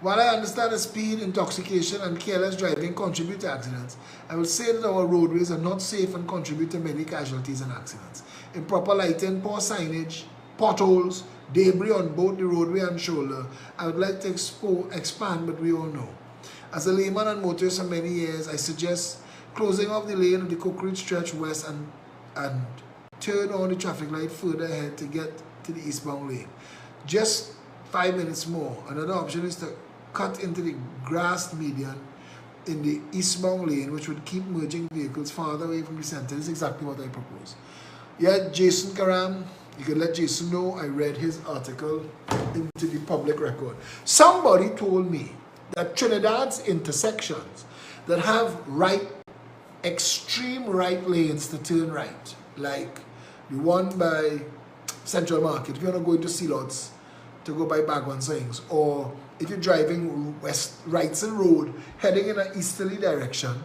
While I understand that speed, intoxication, and careless driving contribute to accidents, I will say that our roadways are not safe and contribute to many casualties and accidents. Improper lighting, poor signage, potholes, debris on both the roadway and shoulder. I would like to expand, but we all know. As a layman and motorist for many years, I suggest closing off the lane of the Cocorit Stretch west and turn on the traffic light further ahead to get to the eastbound lane. Just 5 minutes more. Another option is to cut into the grass median in the eastbound lane, which would keep merging vehicles farther away from the center. This is exactly what I propose. Yeah, Jason Karam, you can let Jason know I read his article into the public record. Somebody told me that Trinidad's intersections that have extreme right lanes to turn right, like the one by Central Market, if you're not going to Sealots to go by Bagwan Sayings, or if you're driving West Wrightson Road heading in an easterly direction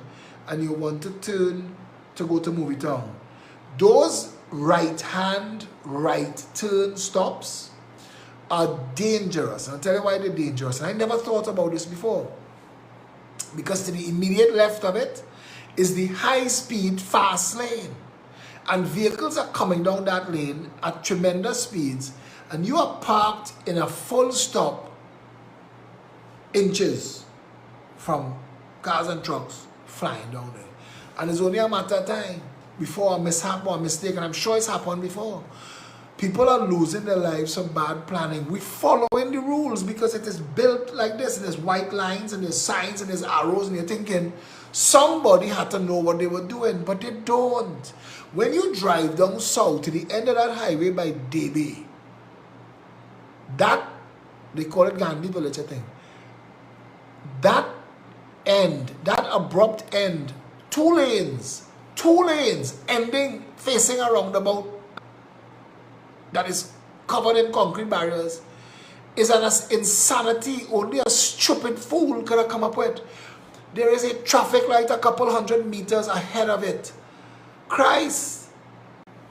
and you want to turn to go to Movie Town, those right-hand right turn stops are dangerous. And I'll tell you why they're dangerous. And I never thought about this before. Because to the immediate left of it is the high-speed fast lane. And vehicles are coming down that lane at tremendous speeds. And you are parked in a full stop inches from cars and trucks flying down there. And it's only a matter of time before a mishap or a mistake, and I'm sure it's happened before. People are losing their lives from bad planning. We're following the rules because it is built like this, and there's white lines, and there's signs, and there's arrows, and you're thinking somebody had to know what they were doing, but they don't. When you drive down south to the end of that highway by Debe, that, they call it Gandhi Village, I think, that end, that abrupt end, two lanes, ending facing a roundabout that is covered in concrete barriers is an insanity only a stupid fool could have come up with. There is a traffic light a couple hundred meters ahead of it. Christ,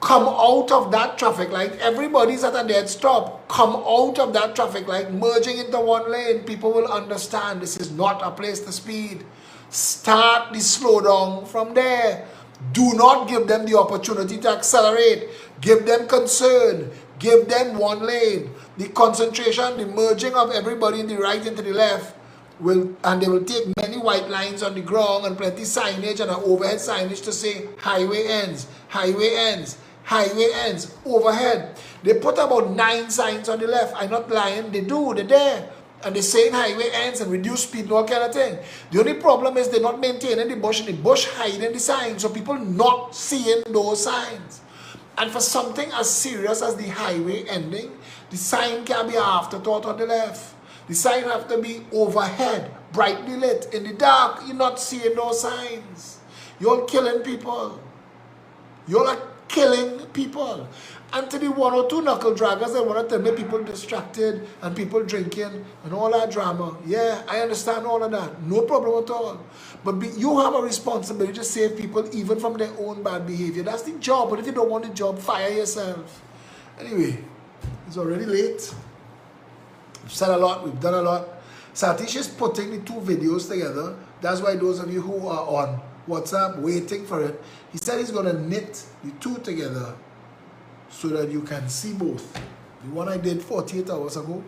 come out of that traffic light. Everybody's at a dead stop. Come out of that traffic light, merging into one lane. People will understand this is not a place to speed. Start the slowdown from there. Do not give them the opportunity to accelerate. Give them concern. Give them one lane. The concentration, the merging of everybody in the right into the left and they will take many white lines on the ground and plenty signage and an overhead signage to say highway ends, highway ends, highway ends, overhead. They put about 9 signs on the left. I'm not lying. They do. They're there. And they're saying highway ends and reduce speed and all kind of thing. The only problem is they're not maintaining the bush and the bush hiding the signs. So people not seeing those signs. And for something as serious as the highway ending, the sign can be an afterthought on the left. The sign have to be overhead, brightly lit. In the dark, you're not seeing those signs. You're killing people. You're killing people. And to the 1 or 2 knuckle draggers that want to tell me people distracted and people drinking and all that drama. Yeah, I understand all of that. No problem at all. But you have a responsibility to save people even from their own bad behavior. That's the job. But if you don't want the job, fire yourself. Anyway, it's already late. We've said a lot. We've done a lot. Satish is putting the 2 videos together. That's why those of you who are on WhatsApp waiting for it, he said he's going to knit the 2 together so that you can see both. The one I did 48 hours ago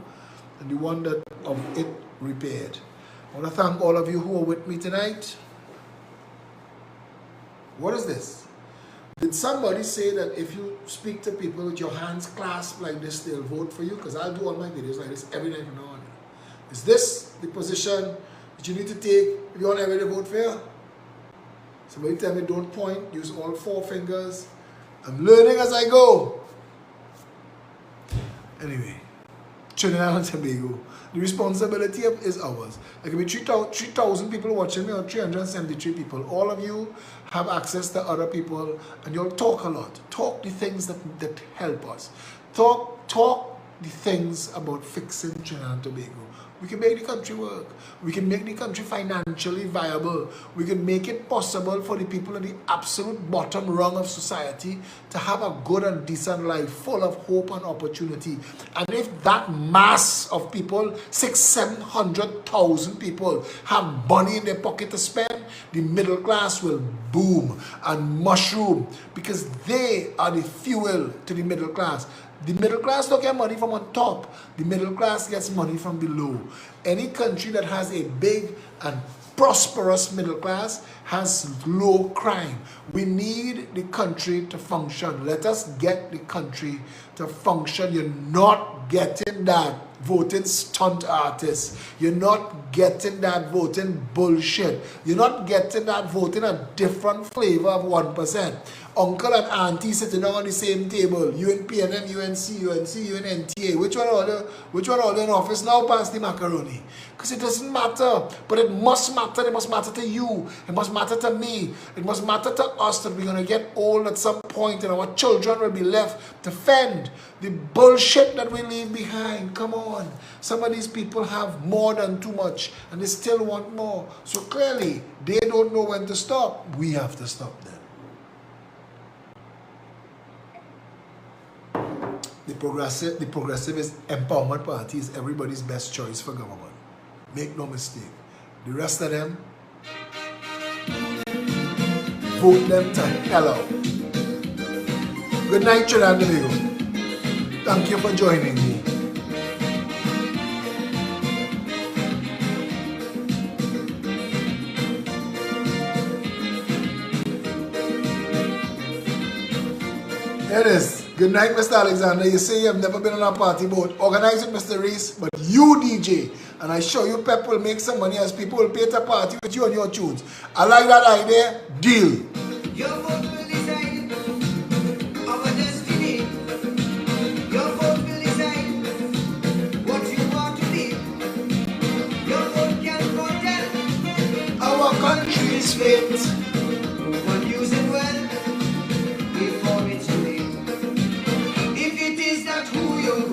and the one that of it repaired. I want to thank all of you who are with me tonight. What is this? Did somebody say that if you speak to people with your hands clasped like this, they'll vote for you? Because I'll do all my videos like this every night from now on. Is this the position that you need to take if you want everybody to vote for you? Somebody tell me don't point, use all 4 fingers. I'm learning as I go. Anyway, Trinidad and Tobago. The responsibility is ours. There can be 3,000 people watching me or 373 people. All of you have access to other people and you'll talk a lot. Talk the things that help us. Talk the things about fixing Trinidad and Tobago. We can make the country work. We can make the country financially viable. We can make it possible for the people at the absolute bottom rung of society to have a good and decent life full of hope and opportunity. And if that mass of people, 600,000-700,000 people, have money in their pocket to spend, the middle class will boom and mushroom because they are the fuel to the middle class. The middle class don't get money from on top. The middle class gets money from below. Any country that has a big and prosperous middle class has low crime. We need the country to function. Let us get the country to function. You're not getting that voting stunt artists. You're not getting that voting bullshit. You're not getting that voting a different flavor of 1%. Uncle and auntie sitting down on the same table. You in PNM, you in CUNC, you in NTA. Which one are in office now? Pass the macaroni. Because it doesn't matter. But it must matter. It must matter to you. It must matter to me. It must matter to us that we're going to get old at some point and our children will be left to fend the bullshit that we leave behind. Come on. Some of these people have more than too much and they still want more. So clearly, they don't know when to stop. We have to stop them. The progressivist empowerment party is everybody's best choice for government. Make no mistake. The rest of them, vote them to hell out. Good night, Trinidad and Tobago. Thank you for joining me. Here it is. Good night, Mr. Alexander. You say you have never been on a party boat. Organize it, Mr. Reese, but you DJ. And I show you Pep will make some money as people will pay to party with you and your tunes. I like that idea. Deal. Your vote will decide our destiny. Your vote will decide what you want to be. Your vote can foretell our country's fate. But use it well before it's too late. If it is not who you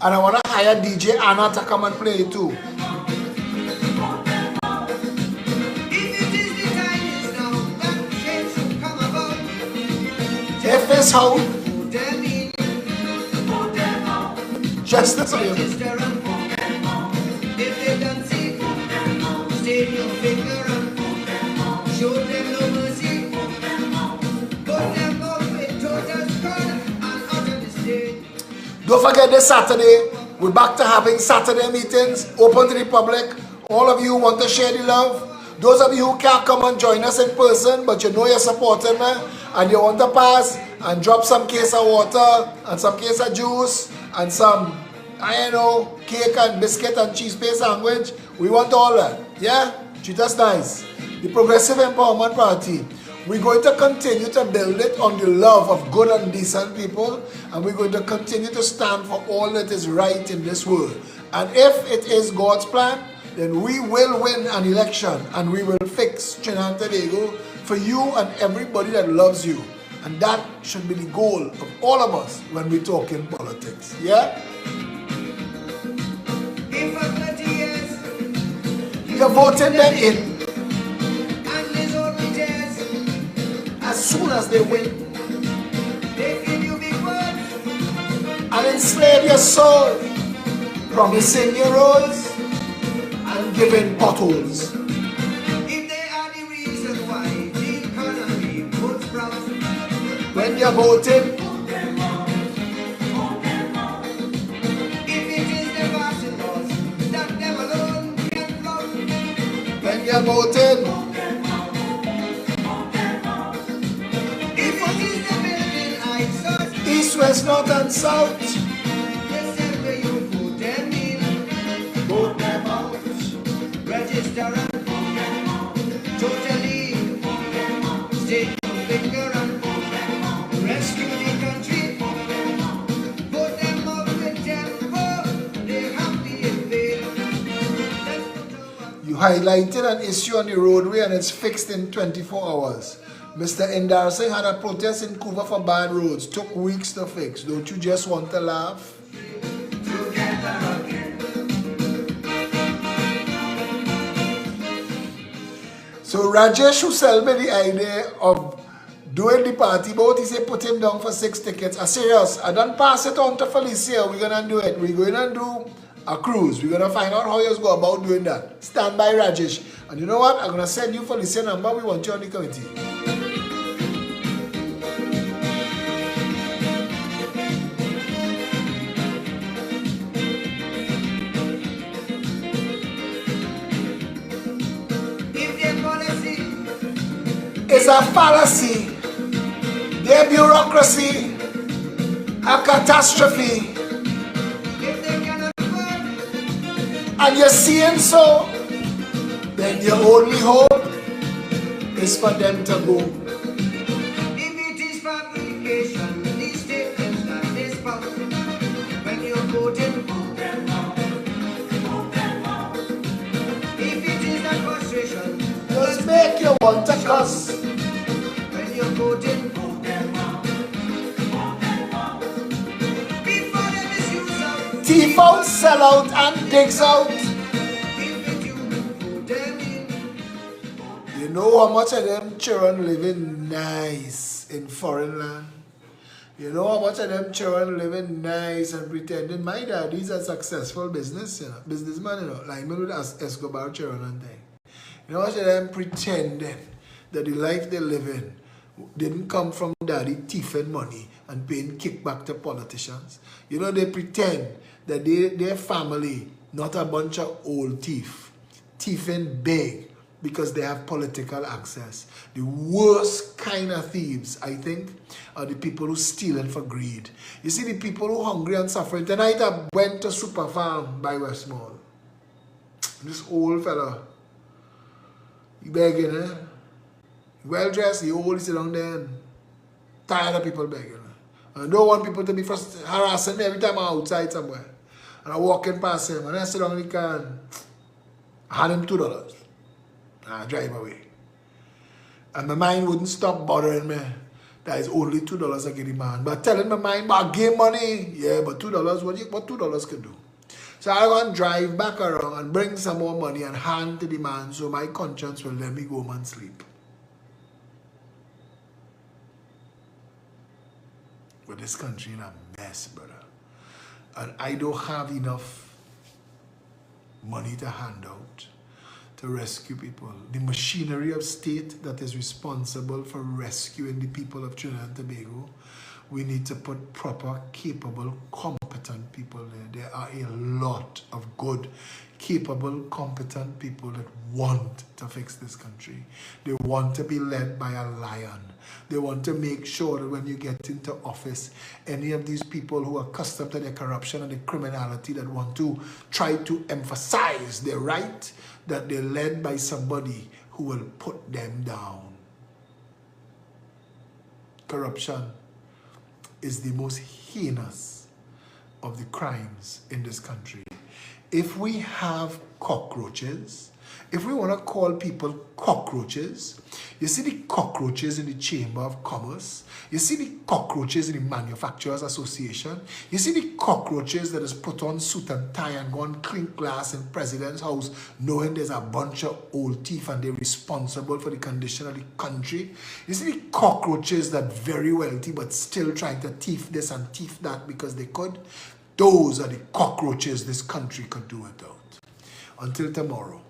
And I want to hire DJ Anna to come and play it too. If it's how, just the same. Don't forget this Saturday, we're back to having Saturday meetings, open to the public. All of you who want to share the love. Those of you who can't come and join us in person, but you know you're supporting me, and you want to pass and drop some case of water, and some case of juice, and some, I don't know, cake and biscuit and cheese paste sandwich. We want all that. Yeah? Treat us nice. The Progressive Empowerment Party. We're going to continue to build it on the love of good and decent people, and we're going to continue to stand for all that is right in this world. And if it is God's plan, then we will win an election, and we will fix Trinidad and Tobago for you and everybody that loves you. And that should be the goal of all of us when we talk in politics. Yeah? You're voting them in. As soon as they win, they give you big words and enslave your soul, promising you roads and giving potholes. If they are the reason why the economy puts proud, when you're voting, if it is the passing laws that them alone can flout, when you're voting, east, west, north, and south. Listen where you vote them in. Vote them out. Register and vote them out. Totally. Stick your finger and vote them out. Rescue the country. Vote them out. Vote them out with tempo. They have the invade. You highlighted an issue on the roadway and it's fixed in 24 hours. Mr. Indar Singh had a protest in Cuba for bad roads. Took weeks to fix. Don't you just want to laugh? So Rajesh, who sold me the idea of doing the party boat, he said put him down for 6 tickets. I'm serious. I don't pass it on to Felicia. We're going to do it. We're going to do a cruise. We're going to find out how you go about doing that. Stand by Rajesh. And you know what? I'm going to send you Felicia number. We want you on the committee. It's a fallacy, their bureaucracy, a catastrophe. If they cannot work, and you're seeing so, then your only hope is for them to go. If it is fabrication, these statements that they spout, when you're voting, vote them out, vote them out. If it is that frustration, just make you want to cuss. When you're voting, vote them out. Vote them out. Before they misuse out. Thief out, sell out, and digs out. You know how much of them children living nice in foreign land? You know how much of them children living nice and pretending my daddy's a successful businessman, you know, like me with Escobar children and things. You know what them pretending that the life they live in didn't come from daddy thieving money and paying kickback to politicians. You know, they pretend that their family, not a bunch of old thieving big because they have political access. The worst kind of thieves, I think, are the people who stealing for greed. You see, the people who hungry and suffering. Tonight I went to Super Farm by West Mall. This old fella, he begging, eh? Well dressed, he old, he sit down there and tired of people begging. I don't want people to be harassing me every time I'm outside somewhere. And I walk in past him and I sit down in the car and I hand him $2. And I drive away. And my mind wouldn't stop bothering me that is only $2 I get the man. But telling my mind, but game money, yeah, but $2, what $2 can do? So I go and drive back around and bring some more money and hand to the man so my conscience will let me go home and sleep. But this country in a mess, brother. And I don't have enough money to hand out to rescue people. The machinery of state that is responsible for rescuing the people of Trinidad and Tobago, we need to put proper, capable, competent people there. There are a lot of good, capable, competent people that want to fix this country. They want to be led by a lion. They want to make sure that when you get into office, any of these people who are accustomed to the corruption and the criminality that want to try to emphasize their right, that they're led by somebody who will put them down. Corruption is the most heinous of the crimes in this country. If we have cockroaches, if we want to call people cockroaches, you see the cockroaches in the Chamber of Commerce, you see the cockroaches in the Manufacturers Association, you see the cockroaches that is put on suit and tie and go and clink glass in President's house, knowing there's a bunch of old thief and they're responsible for the condition of the country. You see the cockroaches that very wealthy but still trying to thief this and thief that because they could. Those are the cockroaches this country could do without. Until tomorrow.